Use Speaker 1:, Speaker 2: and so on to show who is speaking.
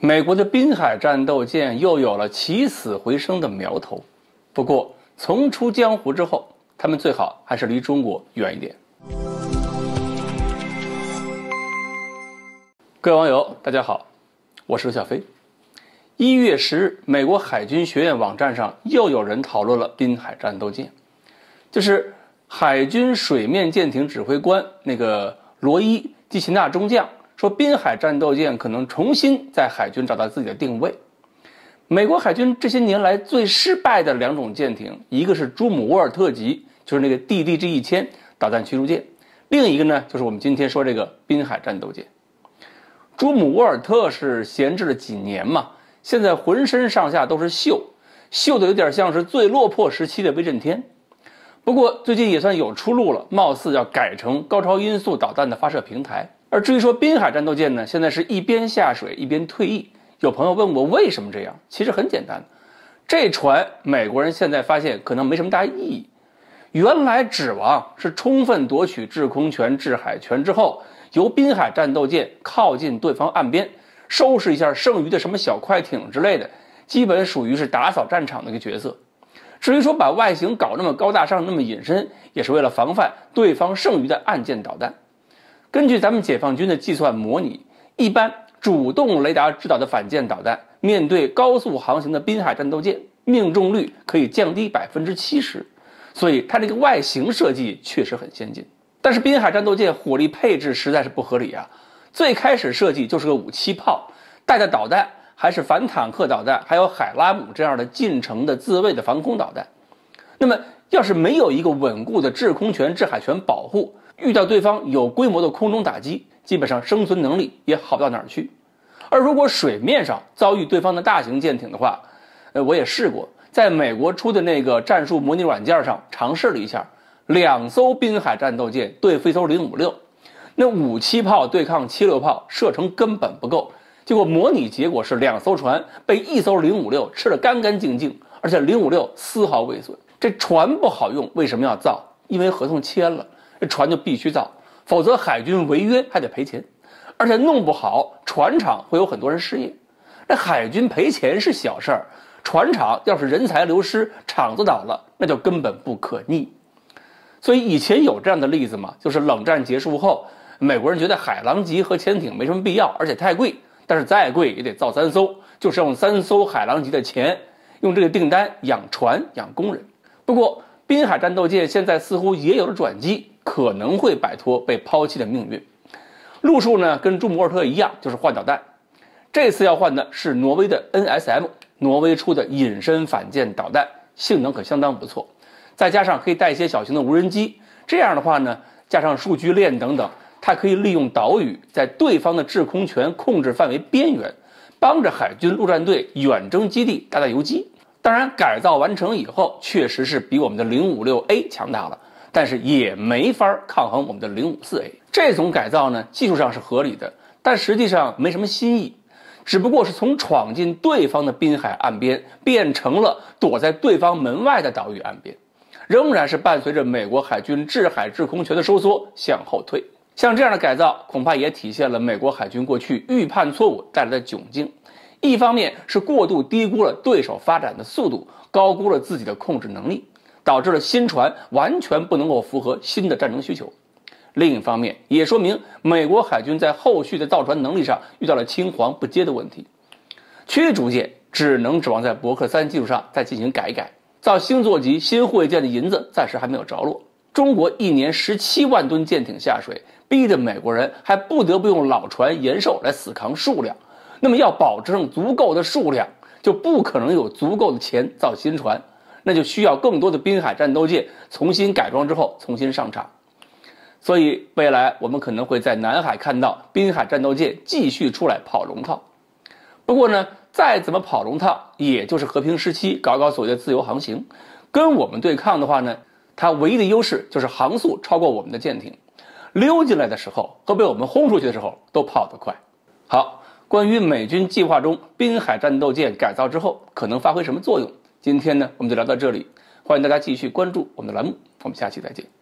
Speaker 1: 美国的滨海战斗舰又有了起死回生的苗头。不过，从出江湖之后，他们最好还是离中国远一点。各位网友，大家好，我是刘小飞。1月10日，美国海军学院网站上又有人讨论了滨海战斗舰，就是海军水面舰艇指挥官那个罗伊·基奇纳中将说，滨海战斗舰可能重新在海军找到自己的定位。美国海军这些年来最失败的两种舰艇，一个是朱姆沃尔特级，就是那个 DDG-1000 导弹驱逐舰，另一个呢就是我们今天说这个滨海战斗舰。朱姆沃尔特是闲置了几年嘛，现在浑身上下都是锈的有点像是最落魄时期的威震天。不过最近也算有出路了，貌似要改成高超音速导弹的发射平台。而至于说滨海战斗舰呢，现在是一边下水一边退役。有朋友问我为什么这样，其实很简单，这船美国人现在发现可能没什么大意义。原来指望是充分夺取制空权、制海权之后，由滨海战斗舰靠近对方岸边，收拾一下剩余的什么小快艇之类的，基本属于是打扫战场的一个角色。至于说把外形搞那么高大上、那么隐身，也是为了防范对方剩余的岸舰导弹。根据咱们解放军的计算模拟，一般主动雷达制导的反舰导弹面对高速航行的滨海战斗舰，命中率可以降低70%，所以它这个外形设计确实很先进。但是滨海战斗舰火力配置实在是不合理啊！最开始设计就是个5-7炮，带的导弹还是反坦克导弹，还有海拉姆这样的近程的自卫的防空导弹。那么要是没有一个稳固的制空权、制海权保护，遇到对方有规模的空中打击，基本上生存能力也好不到哪儿去。而如果水面上遭遇对方的大型舰艇的话，我也试过，在美国出的那个战术模拟软件上尝试了一下，2艘滨海战斗舰对付一艘056，那5-7炮对抗7-6炮射程根本不够，结果模拟结果是2艘船被一艘056吃得干干净净，而且056丝毫未损。这船不好用，为什么要造？因为合同签了，这船就必须造，否则海军违约还得赔钱，而且弄不好船厂会有很多人失业。那海军赔钱是小事儿，船厂要是人才流失，厂子倒了，那就根本不可逆。所以以前有这样的例子嘛，就是冷战结束后，美国人觉得海狼级核潜艇没什么必要，而且太贵，但是再贵也得造3艘，就是用3艘海狼级的钱，用这个订单养船养工人。不过滨海战斗舰现在似乎也有了转机，可能会摆脱被抛弃的命运。路数呢跟朱姆沃尔特一样，就是换导弹，这次要换的是挪威的 NSM， 挪威出的隐身反舰导弹，性能可相当不错，再加上可以带一些小型的无人机，这样的话呢，加上数据链等等，它可以利用岛屿在对方的制空权控制范围边缘，帮着海军陆战队远征基地打打游击。当然改造完成以后确实是比我们的 056A 强大了，但是也没法抗衡我们的 054A。 这种改造呢，技术上是合理的，但实际上没什么新意，只不过是从闯进对方的滨海岸边变成了躲在对方门外的岛屿岸边，仍然是伴随着美国海军制海制空权的收缩向后退。像这样的改造恐怕也体现了美国海军过去预判错误带来的窘境，一方面是过度低估了对手发展的速度，高估了自己的控制能力，导致了新船完全不能够符合新的战争需求。另一方面也说明美国海军在后续的造船能力上遇到了青黄不接的问题，驱逐舰只能指望在伯克3基础上再进行改改，造星座级新护卫舰的银子暂时还没有着落。中国一年17万吨舰艇下水，逼得美国人还不得不用老船延寿来死扛数量，那么要保证足够的数量，就不可能有足够的钱造新船，那就需要更多的滨海战斗舰重新改装之后重新上场。所以未来我们可能会在南海看到滨海战斗舰继续出来跑龙套。不过呢，再怎么跑龙套，也就是和平时期搞搞所谓的自由航行，跟我们对抗的话呢，它唯一的优势就是航速超过我们的舰艇，溜进来的时候和被我们轰出去的时候都跑得快。好，关于美军计划中滨海战斗舰改造之后可能发挥什么作用，今天呢我们就聊到这里，欢迎大家继续关注我们的栏目，我们下期再见。